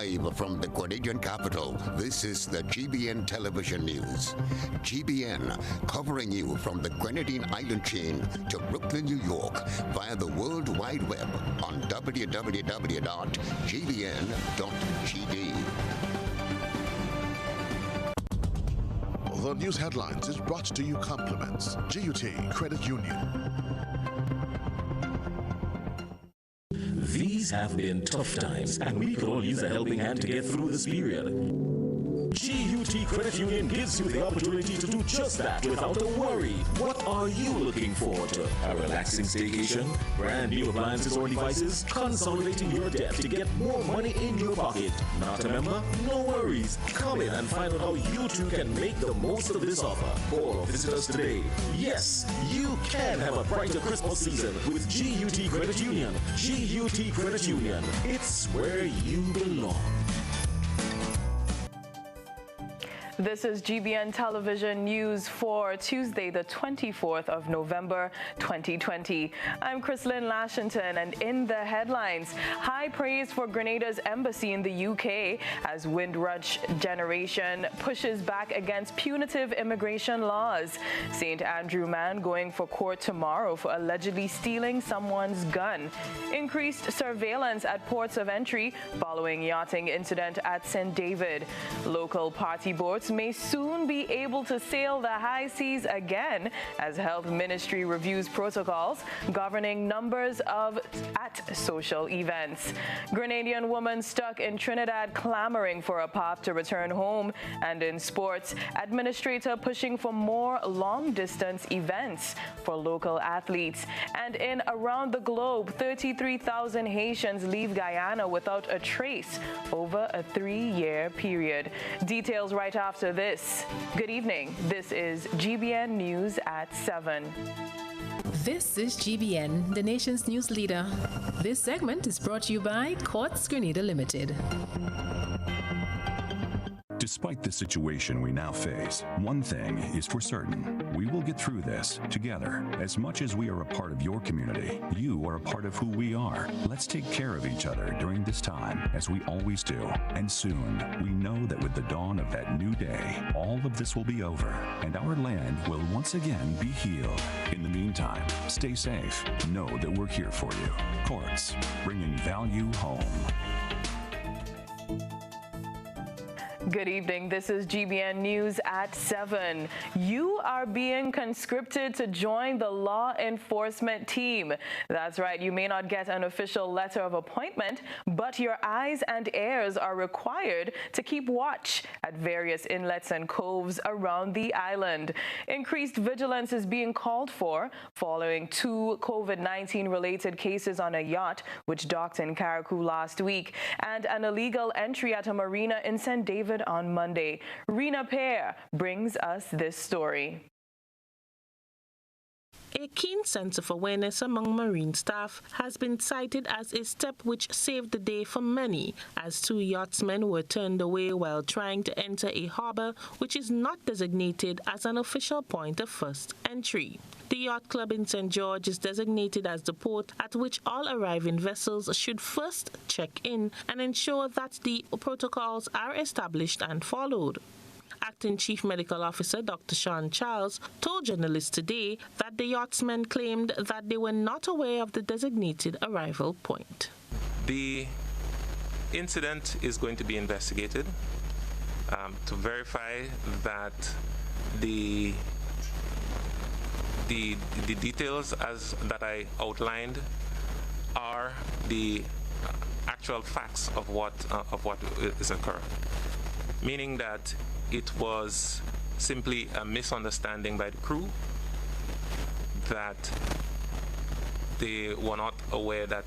Live from the Grenadian capital, this is the GBN television news. GBN, covering you from the Grenadine Island chain to Brooklyn, New York, via the World Wide Web on www.gbn.gd. The news headlines is brought to you compliments GUT Credit Union. These have been tough times, and we could all use a helping hand to get through this period. GUT Credit Union gives you the opportunity to do just that without a worry. What are you looking forward to? A relaxing staycation? Brand new appliances or devices? Consolidating your debt to get more money in your pocket? Not a member? No worries. Come in and find out how you too can make the most of this offer. Or visit us today. Yes, you can have a brighter Christmas season with GUT Credit Union. GUT Credit Union. It's where you belong. This is GBN Television News for Tuesday, the 24th of November, 2020. I'm Chrislyn, Lashington, and in the headlines, high praise for Grenada's embassy in the UK as Windrush generation pushes back against punitive immigration laws. St. Andrew man going for court tomorrow for allegedly stealing someone's gun. Increased surveillance at ports of entry following yachting incident at St. David. Local party boards may soon be able to sail the high seas again as Health Ministry reviews protocols governing numbers at social events. Grenadian woman stuck in Trinidad clamoring for a path to return home. And in sports, administrator pushing for more long-distance events for local athletes. And in around the globe, 33,000 Haitians leave Guyana without a trace over a 3-year period. Details right after this. Good evening. This is GBN News at 7. This is GBN, the nation's news leader. This segment is brought to you by Quartz Grenada Limited. Despite the situation we now face, one thing is for certain. We will get through this together. As much as we are a part of your community, you are a part of who we are. Let's take care of each other during this time, as we always do. And soon, we know that with the dawn of that new day, all of this will be over, and our land will once again be healed. In the meantime, stay safe. Know that we're here for you. Quartz, bringing value home. Good evening. This is GBN News at 7. You are being conscripted to join the law enforcement team. That's right. You may not get an official letter of appointment, but your eyes and ears are required to keep watch at various inlets and coves around the island. Increased vigilance is being called for following 2 COVID-19 related cases on a yacht which docked in Carriacou last week and an illegal entry at a marina in St. David on Monday. Rena Pear brings us this story. A keen sense of awareness among marine staff has been cited as a step which saved the day for many, as 2 yachtsmen were turned away while trying to enter a harbor which is not designated as an official point of first entry. The Yacht Club in St. George is designated as the port at which all arriving vessels should first check in and ensure that the protocols are established and followed. Acting Chief Medical Officer Dr. Sean Charles told journalists today that the yachtsmen claimed that they were not aware of the designated arrival point. The incident is going to be investigated to verify that the details that I outlined are the actual facts of what is occurring, meaning that it was simply a misunderstanding by the crew, that they were not aware that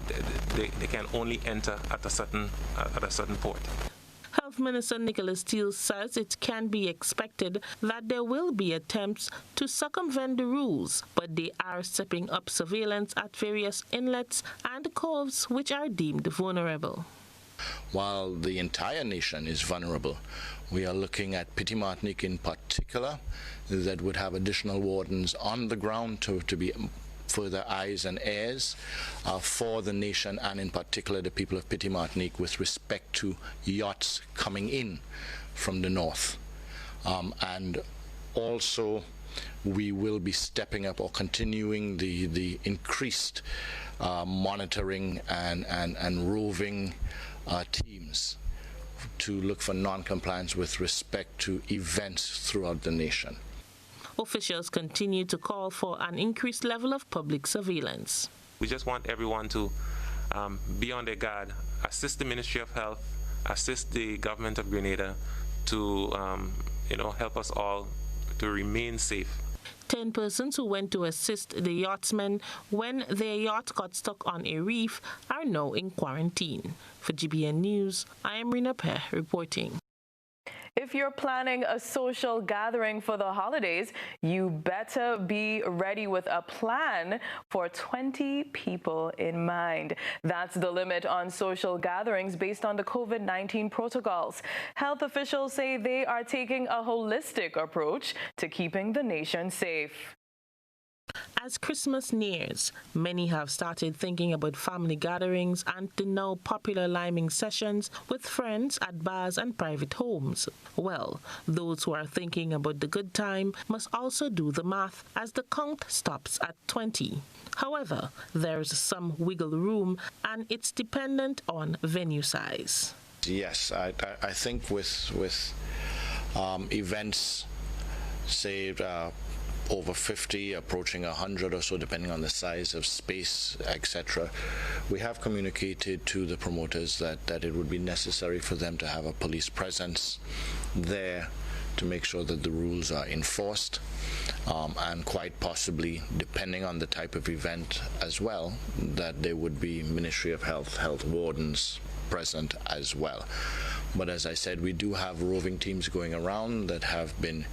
they can only enter at a certain port. Health Minister Nicholas Steele says it can be expected that there will be attempts to circumvent the rules, but they are stepping up surveillance at various inlets and coves which are deemed vulnerable. While the entire nation is vulnerable, we are looking at Petit Martinique in particular that would have additional wardens on the ground to be further eyes and ears for the nation, and in particular the people of Petite Martinique, with respect to yachts coming in from the north. And also we will be stepping up or continuing the increased monitoring and roving teams to look for non-compliance with respect to events throughout the nation. Officials continue to call for an increased level of public surveillance. We just want everyone to be on their guard, assist the Ministry of Health, assist the government of Grenada to help us all to remain safe. 10 persons who went to assist the yachtsmen when their yacht got stuck on a reef are now in quarantine. For GBN News, I am Rina Peh reporting. If you're planning a social gathering for the holidays, you better be ready with a plan for 20 people in mind. That's the limit on social gatherings based on the COVID-19 protocols. Health officials say they are taking a holistic approach to keeping the nation safe. As Christmas nears, many have started thinking about family gatherings and the now popular liming sessions with friends at bars and private homes. Well, those who are thinking about the good time must also do the math, as the count stops at 20. However, there's some wiggle room, and it's dependent on venue size. Yes, I think with events, say, over 50, approaching 100 or so, depending on the size of space, etc. We have communicated to the promoters that it would be necessary for them to have a police presence there to make sure that the rules are enforced, and quite possibly, depending on the type of event as well, that there would be Ministry of Health wardens present as well. But as I said, we do have roving teams going around that have been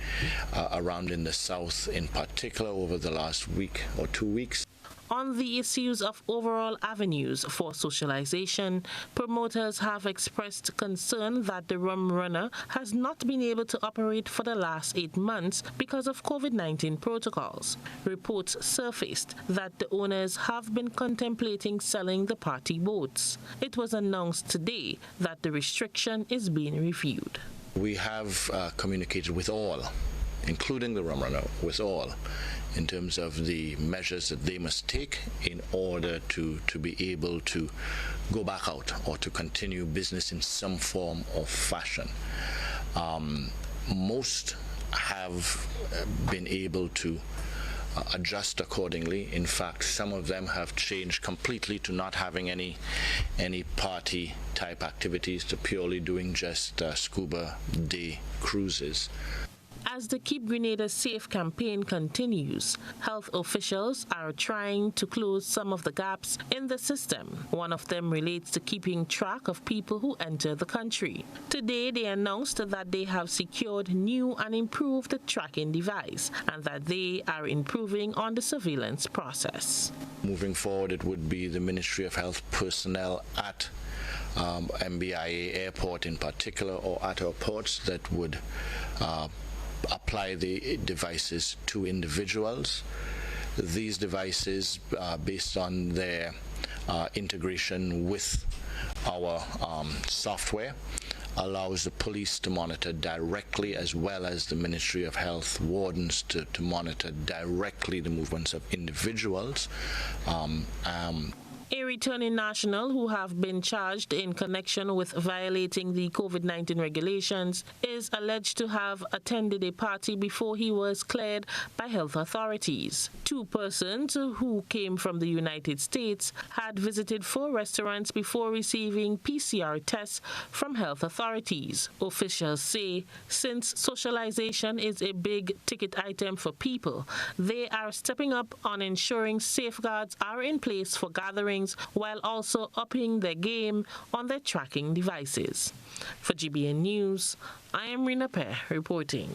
around in the south in particular over the last week or 2 weeks. On the issues of overall avenues for socialization, promoters have expressed concern that the Rum Runner has not been able to operate for the last 8 months because of COVID-19 protocols. Reports surfaced that the owners have been contemplating selling the party boats. It was announced today that the restriction is being reviewed. We have communicated with all, including the Rum Runner, with all, in terms of the measures that they must take in order to be able to go back out or to continue business in some form or fashion. Most have been able to adjust accordingly. In fact, some of them have changed completely to not having any party type activities, to purely doing just scuba day cruises. As the Keep Grenada Safe campaign continues, health officials are trying to close some of the gaps in the system. One of them relates to keeping track of people who enter the country. Today, they announced that they have secured new and improved tracking device, and that they are improving on the surveillance process. Moving forward, it would be the Ministry of Health personnel at MBIA Airport in particular, or at our ports, that would apply the devices to individuals. These devices, based on their integration with our software, allows the police to monitor directly, as well as the Ministry of Health wardens to monitor directly the movements of individuals. A returning national who have been charged in connection with violating the COVID-19 regulations is alleged to have attended a party before he was cleared by health authorities. 2 persons who came from the United States had visited 4 restaurants before receiving PCR tests from health authorities. Officials say since socialization is a big ticket item for people, they are stepping up on ensuring safeguards are in place for gatherings, while also upping their game on their tracking devices. For GBN News, I am Rina Peh reporting.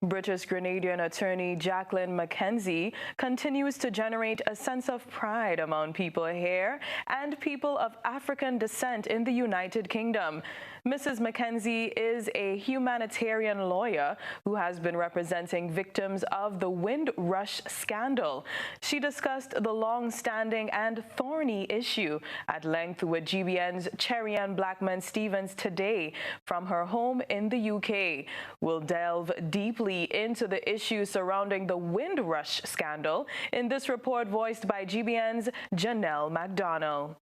British Grenadian attorney Jacqueline Mackenzie continues to generate a sense of pride among people here and people of African descent in the United Kingdom. Mrs. Mackenzie is a humanitarian lawyer who has been representing victims of the Windrush scandal. She discussed the long-standing and thorny issue at length with GBN's Cherry-Ann Blackman-Stevens today from her home in the UK. We'll delve deeply into the issues surrounding the Windrush scandal in this report voiced by GBN's Janelle MacDonald.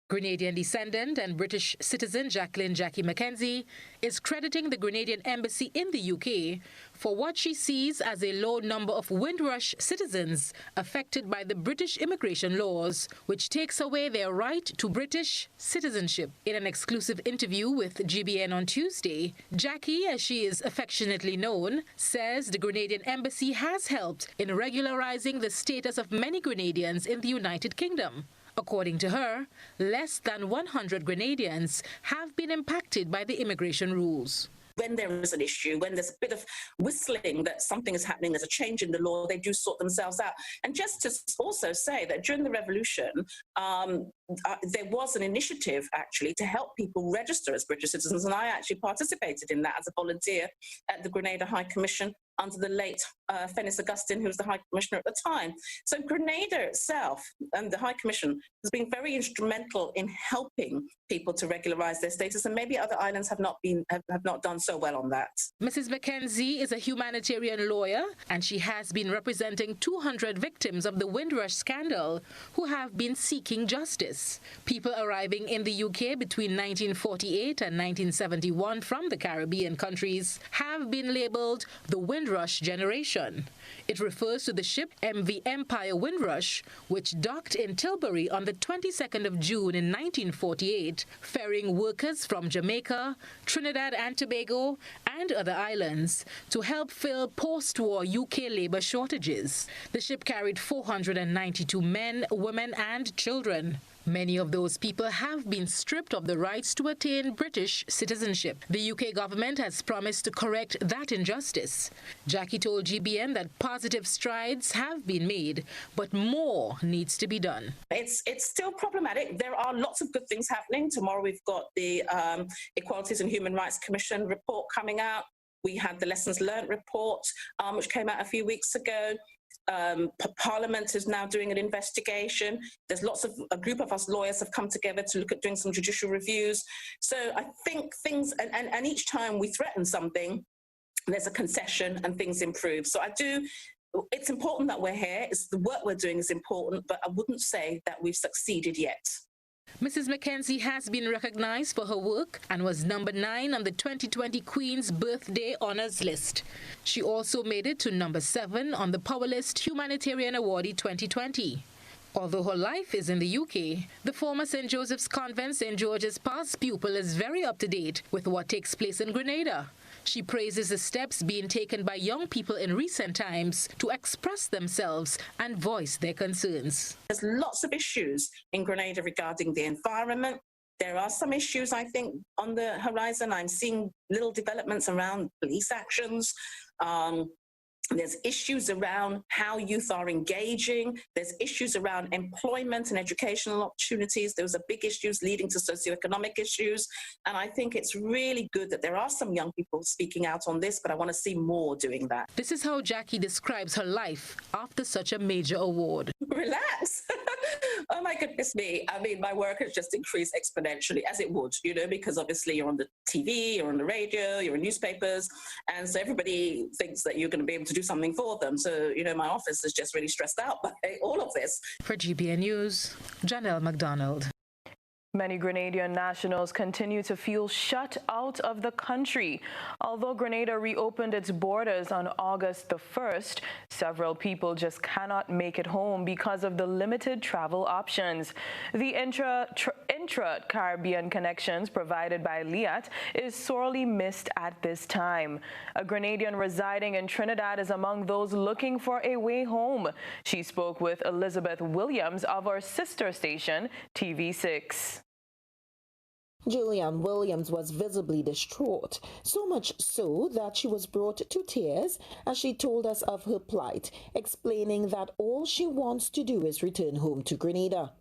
Grenadian descendant and British citizen Jacqueline "Jackie" Mackenzie is crediting the Grenadian embassy in the UK for what she sees as a low number of Windrush citizens affected by the British immigration laws, which takes away their right to British citizenship. In an exclusive interview with GBN on Tuesday, Jackie, as she is affectionately known, says the Grenadian embassy has helped in regularizing the status of many Grenadians in the United Kingdom. According to her, less than 100 Grenadians have been impacted by the immigration rules. When there is an issue, when there's a bit of whistling that something is happening, there's a change in the law, they do sort themselves out. And just to also say that during the revolution, there was an initiative actually to help people register as British citizens, and I actually participated in that as a volunteer at the Grenada High Commission under the late Fennis Augustine, who was the High Commissioner at the time. So Grenada itself and the High Commission has been very instrumental in helping people to regularize their status, and maybe other islands have not done so well on that. Mrs. Mackenzie is a humanitarian lawyer, and she has been representing 200 victims of the Windrush scandal who have been seeking justice. People arriving in the UK between 1948 and 1971 from the Caribbean countries have been labeled the Windrush generation. It refers to the ship MV Empire Windrush, which docked in Tilbury on the 22nd of June in 1948, ferrying workers from Jamaica, Trinidad and Tobago, and other islands to help fill post-war UK labour shortages. The ship carried 492 men, women and children. Many of those people have been stripped of the rights to attain British citizenship. The UK government has promised to correct that injustice. Jackie told GBN that positive strides have been made, but more needs to be done. It's still problematic. There are lots of good things happening. Tomorrow we've got the Equalities and Human Rights Commission report coming out. We had the Lessons Learned report, which came out a few weeks ago. Parliament is now doing an investigation. There's a group of us lawyers have come together to look at doing some judicial reviews. So I think things, and each time we threaten something, there's a concession and things improve. So it's important that we're here. The work we're doing is important, but I wouldn't say that we've succeeded yet. Mrs. Mackenzie has been recognized for her work and was number 9 on the 2020 Queen's Birthday Honours list. She also made it to number 7 on the Powerlist Humanitarian Awardee 2020. Although her life is in the UK, the former St. Joseph's Convent St. George's past pupil is very up to date with what takes place in Grenada. She praises the steps being taken by young people in recent times to express themselves and voice their concerns. There's lots of issues in Grenada regarding the environment. There are some issues, I think, on the horizon. I'm seeing little developments around police actions. There's issues around how youth are engaging. There's issues around employment and educational opportunities. Those are big issues leading to socioeconomic issues. And I think it's really good that there are some young people speaking out on this, but I want to see more doing that. This is how Jackie describes her life after such a major award. Relax. Oh my goodness me. I mean, my work has just increased exponentially, as it would, because obviously you're on the TV, you're on the radio, you're in newspapers. And so everybody thinks that you're going to be able to do something for them. So, my office is just really stressed out by all of this. For GBN News, Janelle MacDonald. Many Grenadian nationals continue to feel shut out of the country. Although Grenada reopened its borders on August the 1st, several people just cannot make it home because of the limited travel options. The intra-Caribbean connections provided by LIAT is sorely missed at this time. A Grenadian residing in Trinidad is among those looking for a way home. She spoke with Elizabeth Williams of our sister station, TV6. Julianne Williams was visibly distraught, so much so that she was brought to tears as she told us of her plight, explaining that all she wants to do is return home to Grenada.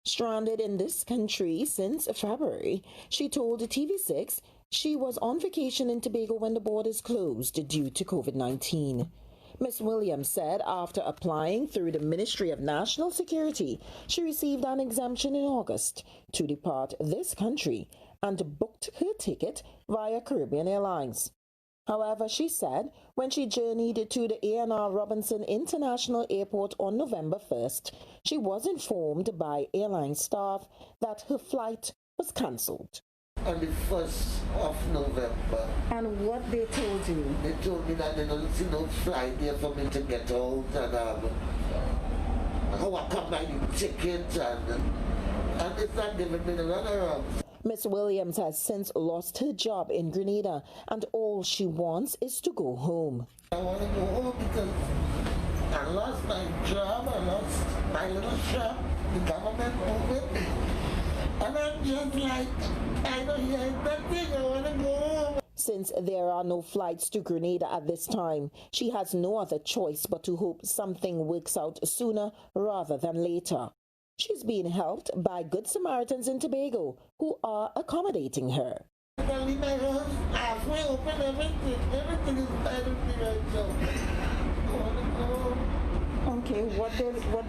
Stranded in this country since February, she told TV6 she was on vacation in Tobago when the borders closed due to COVID-19. Ms. Williams said after applying through the Ministry of National Security, she received an exemption in August to depart this country and booked her ticket via Caribbean Airlines. However, she said when she journeyed to the A&R Robinson International Airport on November 1st, she was informed by airline staff that her flight was cancelled. On the 1st of November. And what they told you? They told me that they don't see no flight there for me to get out, and how I come by the ticket, and it's not giving me the runaround. Ms. Williams has since lost her job in Grenada, and all she wants is to go home. I want to go home because I lost my job, I lost my little shop, the government moved with me. And I'm just like, I don't hear nothing, I want to go home. Since there are no flights to Grenada at this time, she has no other choice but to hope something works out sooner rather than later. She's being helped by Good Samaritans in Tobago, who are accommodating her. I can leave my house halfway open, everything is bad with me right now. I want to go home. Okay, what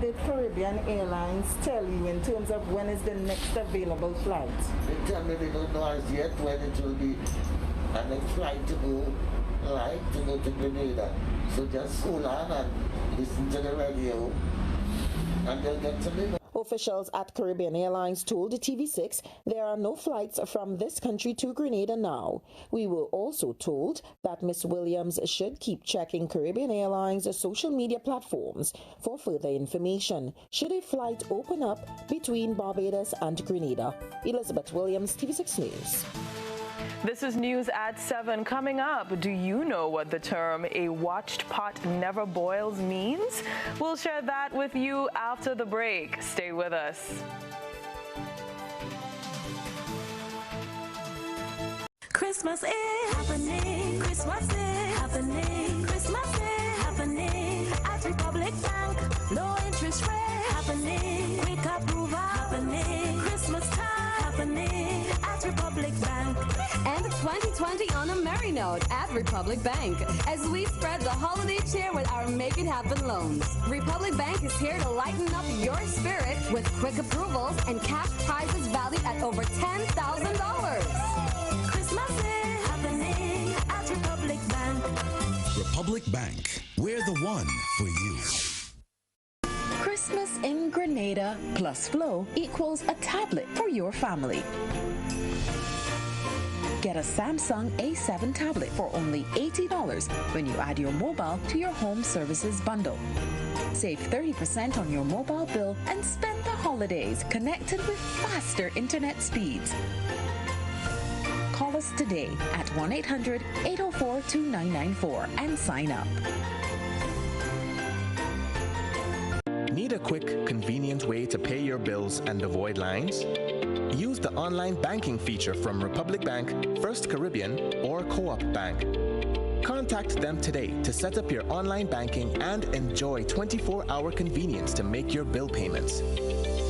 did Caribbean Airlines tell you in terms of when is the next available flight? They tell me they don't know as yet when it will be a next flight to go to Grenada. So just hold on and listen to the radio and they'll get to me. Officials at Caribbean Airlines told TV6 there are no flights from this country to Grenada now. We were also told that Ms. Williams should keep checking Caribbean Airlines' social media platforms for further information should a flight open up between Barbados and Grenada. Elizabeth Williams, TV6 News. This is news at 7. Coming up, do you know what the term "a watched pot never boils" means? We'll share that with you after the break. Stay with us. Christmas is happening. Christmas is happening. Christmas is happening at Republic Bank. Low interest rate happening. Quick approval happening. Christmas time happening at Republic Bank. And 2020 on a merry note at Republic Bank as we spread the holiday cheer with our Make It Happen loans. Republic Bank is here to lighten up your spirit with quick approvals and cash prizes valued at over $10,000. Christmas is happening at Republic Bank. Republic Bank, we're the one for you. Christmas in Grenada plus Flow equals a tablet for your family. Get a Samsung A7 tablet for only $80 when you add your mobile to your home services bundle. Save 30% on your mobile bill and spend the holidays connected with faster internet speeds. Call us today at 1-800-804-2994 and sign up. Need a quick, convenient way to pay your bills and avoid lines? Use the online banking feature from Republic Bank, First Caribbean, or Co-op Bank. Contact them today to set up your online banking and enjoy 24-hour convenience to make your bill payments.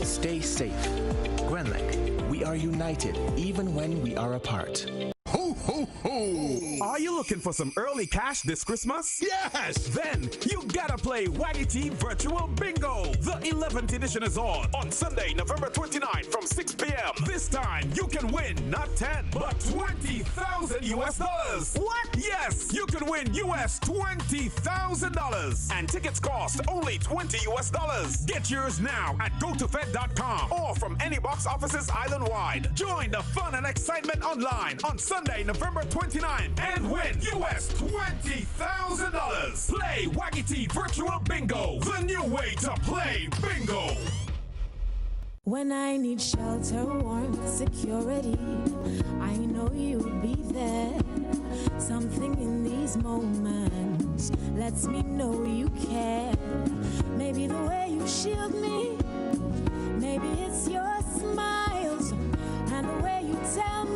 Stay safe. Grenlec, we are united even when we are apart. Ho, ho, ho! Are you looking for some early cash this Christmas? Yes! Then you gotta play Waggity Virtual Bingo! The 11th edition is on Sunday, November 29th from 6 p.m. This time you can win not 10, but $20,000 US. What? Yes! You can win US $20,000! And tickets cost only $20 US. Get yours now at gotofed.com or from any box offices island-wide. Join the fun and excitement online on Sunday, November 29th and win US $20,000. Play Waggity Virtual Bingo, the new way to play bingo. When I need shelter, warmth, security, I know you'll be there. Something in these moments lets me know you care. Maybe the way you shield me, maybe it's your smiles and the way you tell me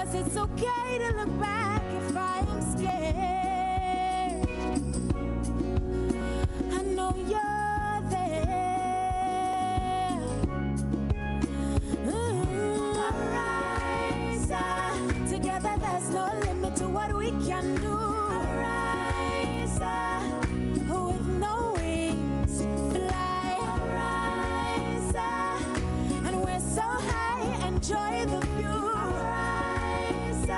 'cause it's okay to look back if I am scared. I know you're there. Arise, together there's no limit to what we can do. Arise, with no wings, fly. Arise, and we're so high, enjoy the view. Arise,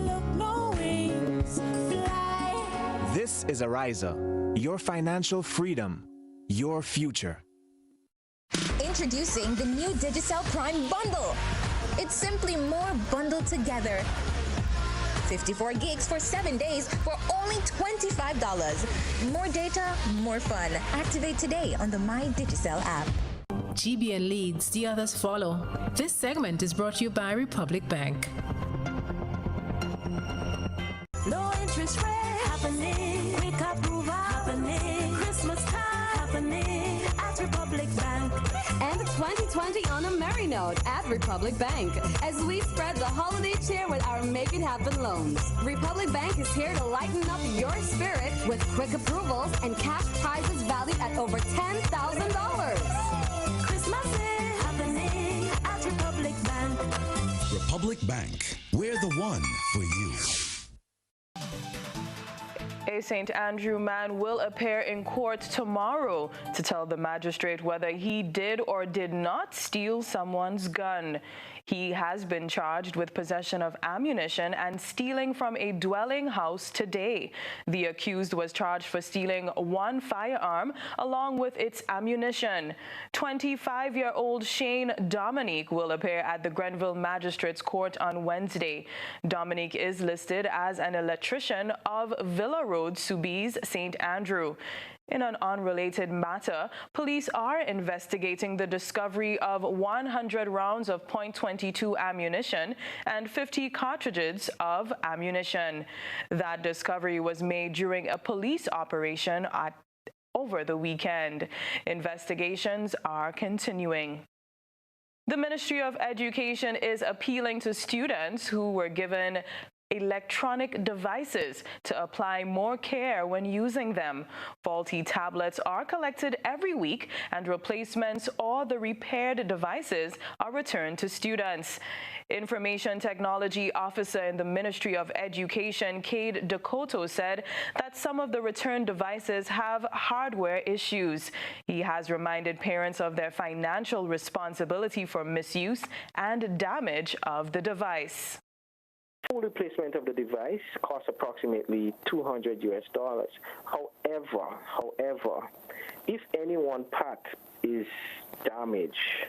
look, no wings, fly. This is Ariza, your financial freedom, your future. Introducing the new Digicel Prime Bundle. It's simply more bundled together. 54 gigs for 7 days for only $25. More data, more fun. Activate today on the My Digicel app. GBN leads, the others follow. This segment is brought to you by Republic Bank. No interest rate happening. Quick approval happening. Christmas time happening at Republic Bank. And 2020 on a merry note at Republic Bank as we spread the holiday cheer with our Make It Happen loans. Republic Bank is here to lighten up your spirit with quick approvals and cash prizes valued at over $10,000. Christmas is happening at Republic Bank. Republic Bank, we're the one for you. A St. Andrew man will appear in court tomorrow to tell the magistrate whether he did or did not steal someone's gun. He has been charged with possession of ammunition and stealing from a dwelling house today. The accused was charged for stealing one firearm along with its ammunition. 25-year-old Shane Dominique will appear at the Grenville Magistrates Court on Wednesday. Dominique is listed as an electrician of Villa Road, Soubise, St. Andrew. In an unrelated matter, police are investigating the discovery of 100 rounds of .22 ammunition and 50 cartridges of ammunition. That discovery was made during a police operation over the weekend. Investigations are continuing. The Ministry of Education is appealing to students who were given electronic devices to apply more care when using them. Faulty tablets are collected every week and replacements or the repaired devices are returned to students. Information Technology Officer in the Ministry of Education, Cade Dakota, said that some of the returned devices have hardware issues. He has reminded parents of their financial responsibility for misuse and damage of the device. Full replacement of the device costs approximately $200 US. However, if any one part is damaged,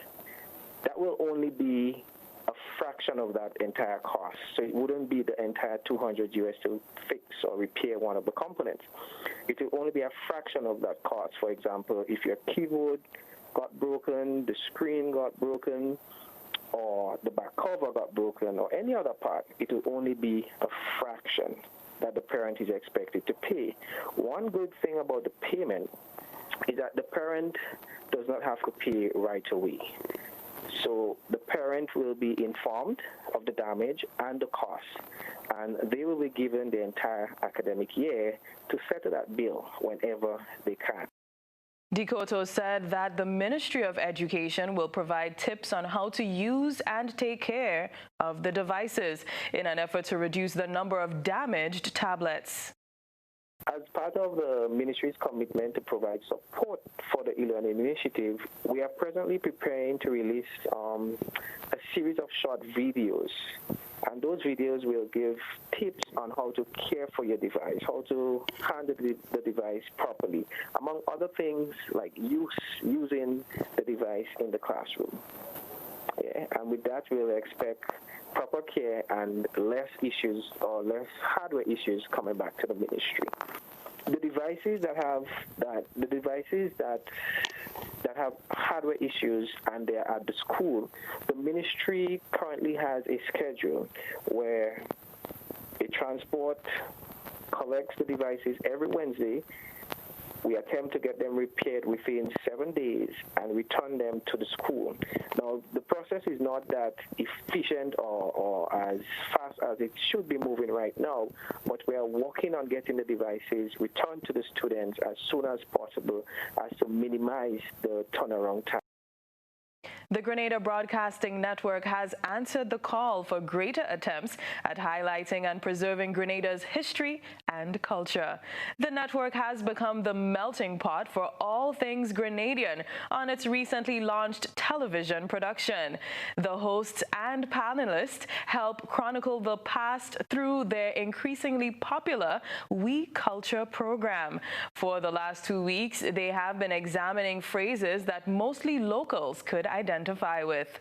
that will only be a fraction of that entire cost. So it wouldn't be the entire $200 US to fix or repair one of the components. It will only be a fraction of that cost. For example, if your keyboard got broken, the screen got broken, or the back cover got broken, or any other part, it will only be a fraction that the parent is expected to pay. One good thing about the payment is that the parent does not have to pay right away. So the parent will be informed of the damage and the cost, and they will be given the entire academic year to settle that bill whenever they can. Dakota said that the Ministry of Education will provide tips on how to use and take care of the devices in an effort to reduce the number of damaged tablets. As part of the ministry's commitment to provide support for the e-learning initiative, we are presently preparing to release a series of short videos. And those videos will give tips on how to care for your device, how to handle the device properly, among other things like using the device in the classroom. Yeah, and with that, we'll expect proper care and less issues or less hardware issues coming back to the ministry. The devices that have hardware issues and they're at the school, the ministry currently has a schedule where a transport collects the devices every Wednesday. we attempt to get them repaired within 7 days and return them to the school. Now, the process is not that efficient or as fast as it should be moving right now, but we are working on getting the devices returned to the students as soon as possible as to minimize the turnaround time. The Grenada Broadcasting Network has answered the call for greater attempts at highlighting and preserving Grenada's history and culture. The network has become the melting pot for all things Grenadian on its recently launched television production. The hosts and panelists help chronicle the past through their increasingly popular We Culture program. For the last 2 weeks, they have been examining phrases that mostly locals could identify with.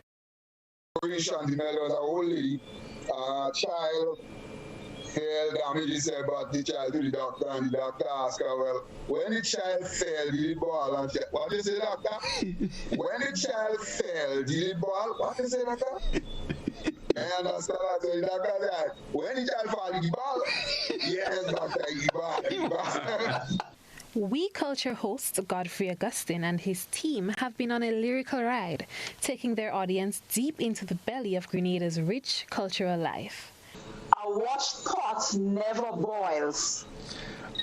There was a old lady, child fell down, he said, but the child to the doctor, and the doctor asked her, well, when the child fell, did it ball? And she, what did you say, doctor? When the child fell, did it ball? What did you say, doctor? I understand that. So the doctor said, when the child fall, did it ball? Yes, doctor, it ball. We Culture host Godfrey Augustine and his team have been on a lyrical ride, taking their audience deep into the belly of Grenada's rich cultural life. A washed pot never boils.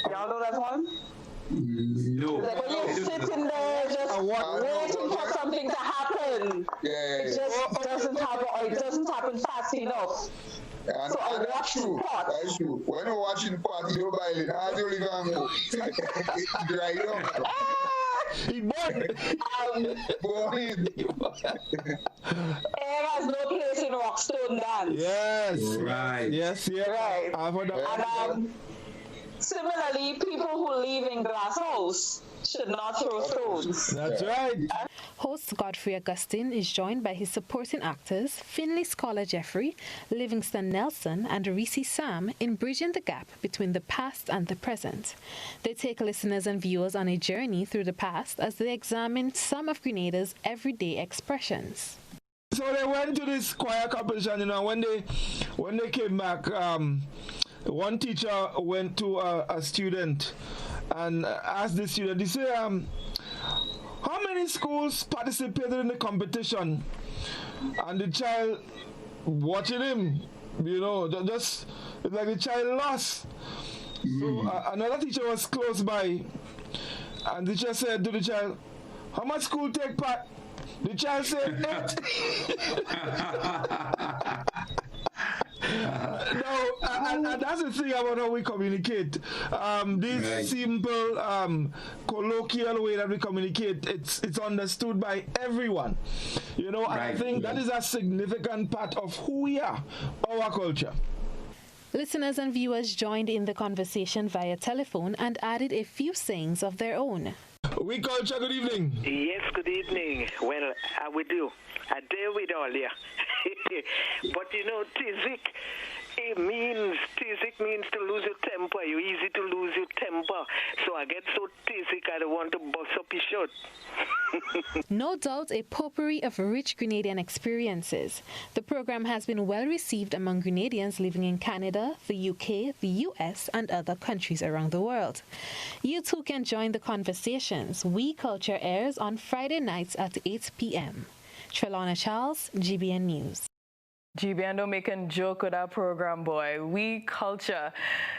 Y'all know that one? No. Like when you're sitting there just waiting for something to happen, it just doesn't happen, or it doesn't happen fast enough. And so a washed pot. That's true. When you're watching the pot, you buy it. How's you going to go? Dry up. He born. Air has no place in Rockstone dance. Yes. Right. Yes, yeah. Right. I've heard that. And similarly, people who live in glass house should not throw stones. That's right. Host Godfrey Augustine is joined by his supporting actors Finley Scholar Jeffrey, Livingston Nelson and Reese Sam in bridging the gap between the past and the present. They take listeners and viewers on a journey through the past as they examine some of Grenada's everyday expressions. So they went to this choir competition, you know, when they came back, one teacher went to a student and asked the student, he said, how many schools participated in the competition? And the child watching him, you know, just it's like the child lost. So another teacher was close by, and the teacher said to the child, how much school take part? The child said 8. No, and that's the thing about how we communicate. This simple, colloquial way that we communicate, it's understood by everyone. You know, and I think that is a significant part of who we are, our culture. Listeners and viewers joined in the conversation via telephone and added a few sayings of their own. We Culture, good evening. Yes, good evening. Well, how we do? I deal with all here. But you know, Tizik means to lose your temper. You're easy to lose your temper. So I get so Tizik, I don't want to bust up your shirt. No doubt a potpourri of rich Grenadian experiences. The program has been well received among Grenadians living in Canada, the UK, the US, and other countries around the world. You too can join the conversations. We Culture airs on Friday nights at 8 p.m. Trellona Charles, GBN News. GBN don't make a joke with our program, boy. We Culture.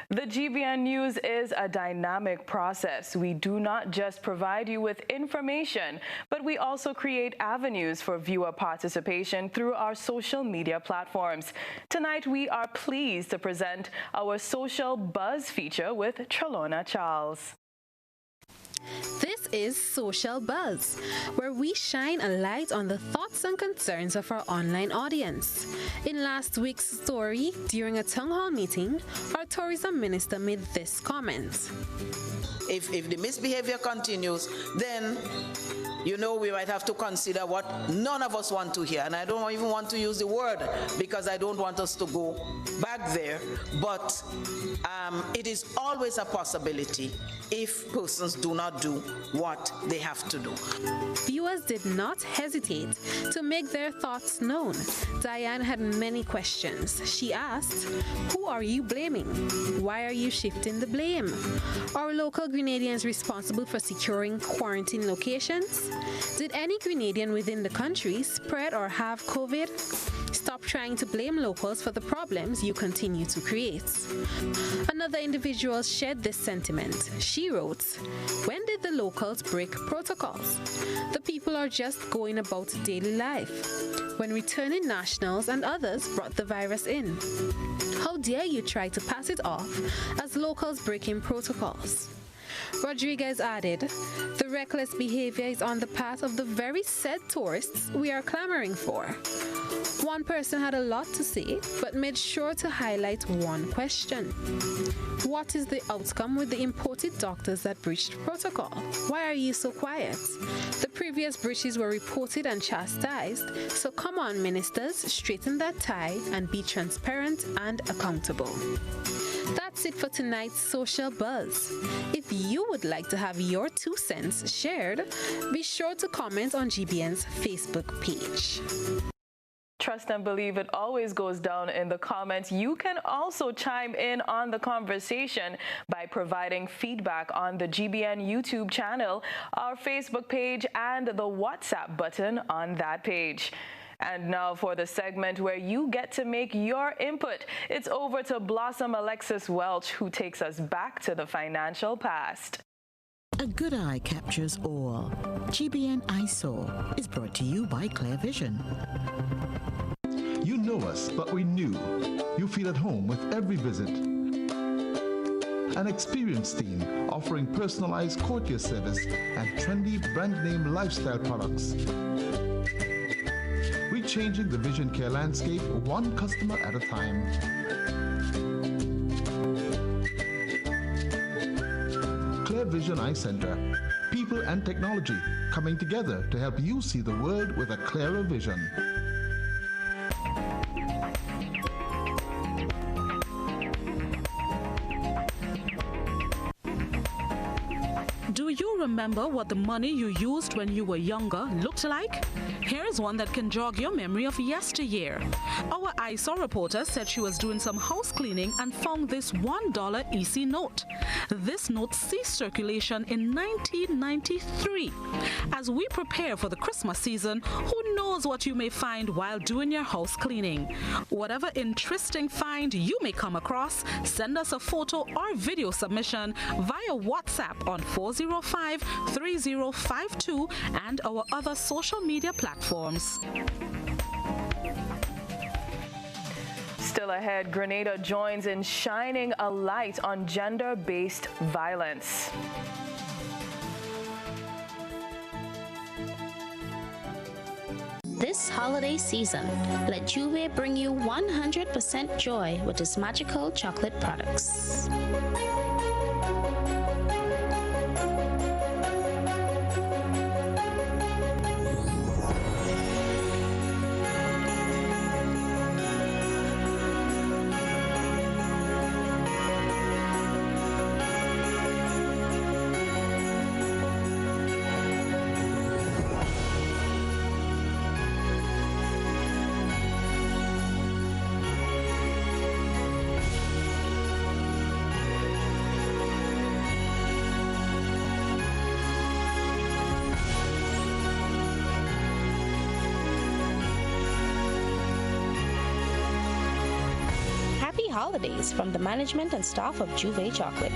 The GBN News is a dynamic process. We do not just provide you with information, but we also create avenues for viewer participation through our social media platforms. Tonight, we are pleased to present our Social Buzz feature with Trellona Charles. This is Social Buzz, where we shine a light on the thoughts and concerns of our online audience. In last week's story, during a town hall meeting, our tourism minister made this comment. If the misbehavior continues, then we might have to consider what none of us want to hear. And I don't even want to use the word because I don't want us to go back there. But it is always a possibility if persons do not do what they have to do. Viewers did not hesitate to make their thoughts known. Diane had many questions. She asked, who are you blaming? Why are you shifting the blame? Are local Grenadians responsible for securing quarantine locations? Did any Grenadian within the country spread or have COVID? Stop trying to blame locals for the problems you continue to create. Another individual shared this sentiment. She wrote, when did the locals break protocols? The people are just going about daily life. When returning nationals and others brought the virus in. How dare you try to pass it off as locals breaking protocols? Rodriguez added, the reckless behavior is on the path of the very said tourists we are clamoring for. One person had a lot to say, but made sure to highlight one question. What is the outcome with the imported doctors that breached protocol? Why are you so quiet? The previous breaches were reported and chastised, so come on, ministers, straighten that tie and be transparent and accountable. That's it for tonight's Social Buzz. If you would like to have your 2 cents shared, be sure to comment on GBN's Facebook page. Trust and believe it always goes down in the comments. You can also chime in on the conversation by providing feedback on the GBN YouTube channel, our Facebook page, and the WhatsApp button on that page. And now for the segment where you get to make your input. It's over to Blossom Alexis Welch, who takes us back to the financial past. A good eye captures all. GBN EyeSaw is brought to you by Clear Vision. You know us, but we knew. You feel at home with every visit. An experienced team offering personalized courtier service and trendy brand name lifestyle products. Changing the vision care landscape one customer at a time. Clear Vision Eye Center. People and technology coming together to help you see the world with a clearer vision. Do you remember what the money you used when you were younger looked like? Here's one that can jog your memory of yesteryear. Our EyeSaw reporter said she was doing some house cleaning and found this $1 EC note. This note ceased circulation in 1993. As we prepare for the Christmas season, who knows what you may find while doing your house cleaning? Whatever interesting find you may come across, send us a photo or video submission via WhatsApp on 405-3052 and our other social media platforms. Still ahead, Grenada joins in shining a light on gender-based violence. This holiday season, let Juve bring you 100% joy with its magical chocolate products. Holidays from the management and staff of Juve Chocolate.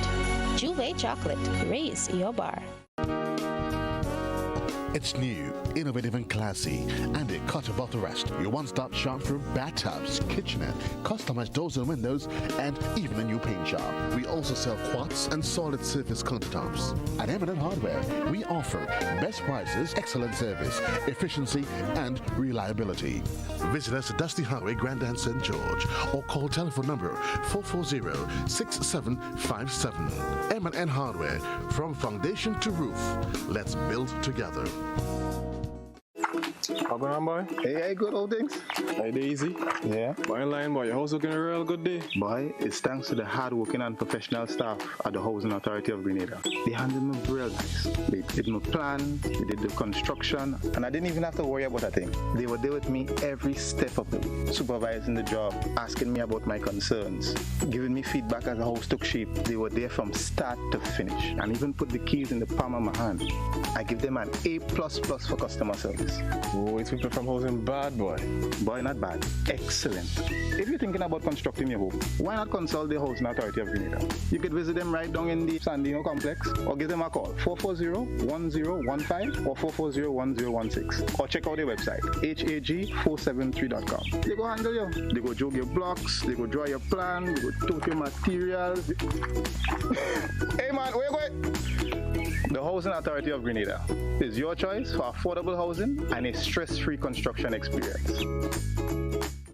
Juve Chocolate, raise your bar. It's new, innovative and classy, and it cut above the rest. Your one-stop shop for bathtubs, kitchenette, customized doors and windows, and even a new paint job. We also sell quartz and solid surface countertops. At M&N Hardware, we offer best prices, excellent service, efficiency, and reliability. Visit us at Dusty Highway, Grandin, St. George, or call telephone number 440-6757. M&N Hardware, from foundation to roof. Let's build together. How going on, boy? Hey, good old things. Hey, Daisy. Yeah. Boy, in line, boy. Your house looking a real good day. Boy, it's thanks to the hard-working and professional staff at the Housing Authority of Grenada. They handled me real nice. They did my plan, they did the construction, and I didn't even have to worry about a thing. They were there with me every step of the way, supervising the job, asking me about my concerns, giving me feedback as the house took shape. They were there from start to finish, and even put the keys in the palm of my hand. I give them an A++ for customer service. Oh, it's people from housing bad, boy. Boy, not bad. Excellent. If you're thinking about constructing your home, why not consult the Housing Authority of Grenada? You could visit them right down in the Sandino complex, or give them a call, 440-1015 or 440-1016. Or check out their website, hag473.com. They go handle you. They go jog your blocks, they go draw your plan, they go tote your materials. Hey man, where you going? The Housing Authority of Grenada is your choice for affordable housing and a stress-free construction experience.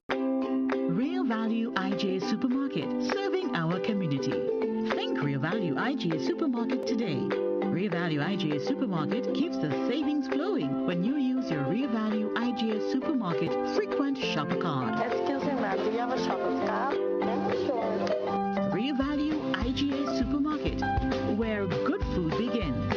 Real Value IGA Supermarket, serving our community. Think Real Value IGA Supermarket today. Real Value IGA Supermarket keeps the savings flowing when you use your Real Value IGA Supermarket frequent shopper card. Excuse me, ma'am, do you have a shopping cart? Yeah, sure. Real Value IGA Supermarket, where good food begins.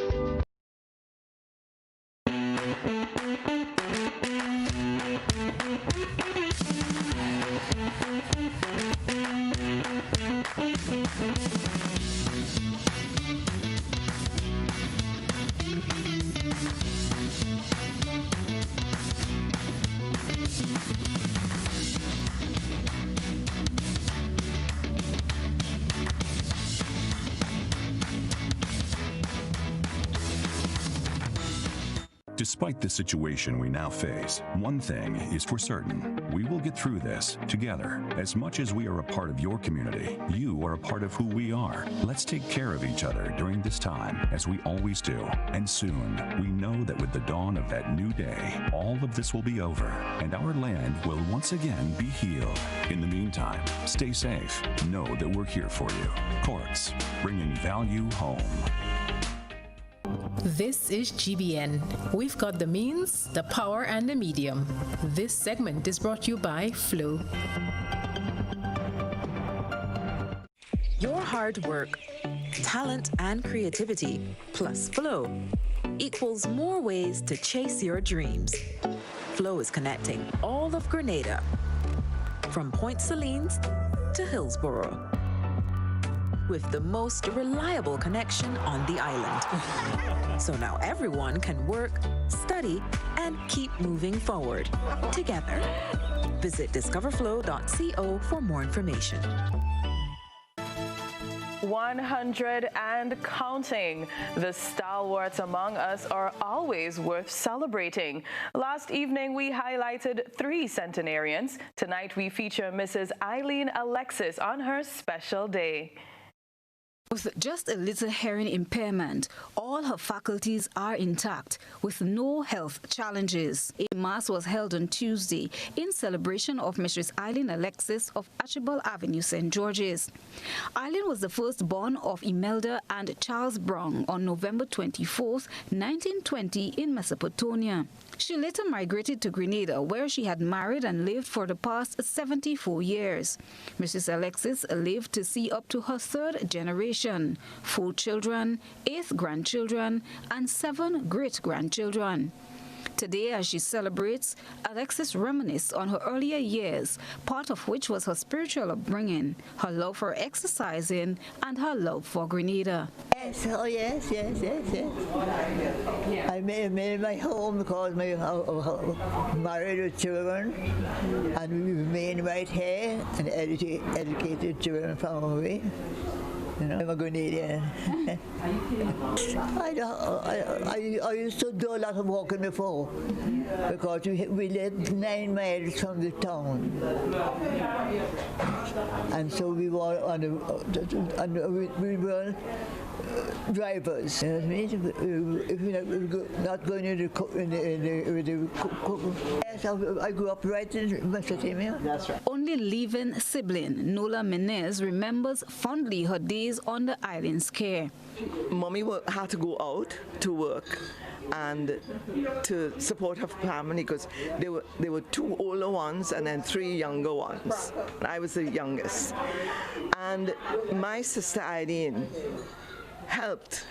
Despite the situation we now face, one thing is for certain. We will get through this together. As much as we are a part of your community, you are a part of who we are. Let's take care of each other during this time, as we always do. And soon, we know that with the dawn of that new day, all of this will be over, and our land will once again be healed. In the meantime, stay safe. Know that we're here for you. Courts, bringing value home. This is GBN. We've got the means, the power, and the medium. This segment is brought to you by Flow. Your hard work, talent, and creativity, plus Flow, equals more ways to chase your dreams. Flow is connecting all of Grenada, from Point Salines to Hillsborough, with the most reliable connection on the island. So now everyone can work, study, and keep moving forward together. Visit discoverflow.co for more information. 100 and counting. The stalwarts among us are always worth celebrating. Last evening, we highlighted 3 centenarians. Tonight, we feature Mrs. Eileen Alexis on her special day. With just a little hearing impairment, all her faculties are intact with no health challenges. A mass was held on Tuesday in celebration of Mrs. Eileen Alexis of Archibald Avenue, St. George's. Eileen was the firstborn of Imelda and Charles Brown on November 24, 1920 in Mesopotamia. She later migrated to Grenada, where she had married and lived for the past 74 years. Mrs. Alexis lived to see up to her 3rd generation, 4 children, 8 grandchildren, and 7 great-grandchildren. Today, as she celebrates, Alexis reminisces on her earlier years, part of which was her spiritual upbringing, her love for exercising, and her love for Grenada. Yes, oh yes. I made my home because my married with children, and we remain right here and educated children from away. You know, I'm a Grenadian. I used to do a lot of walking before because we lived 9 miles from the town, and so we were we were drivers. You know what I mean? If we're not going in the yes, I grew up right in Mesopotamia. That's right. Only living sibling Nola Menez remembers fondly her days under Eileen's care. Mommy had to go out to work, and to support her family, because there were 2 older ones and then 3 younger ones. I was the youngest. And my sister Eileen helped,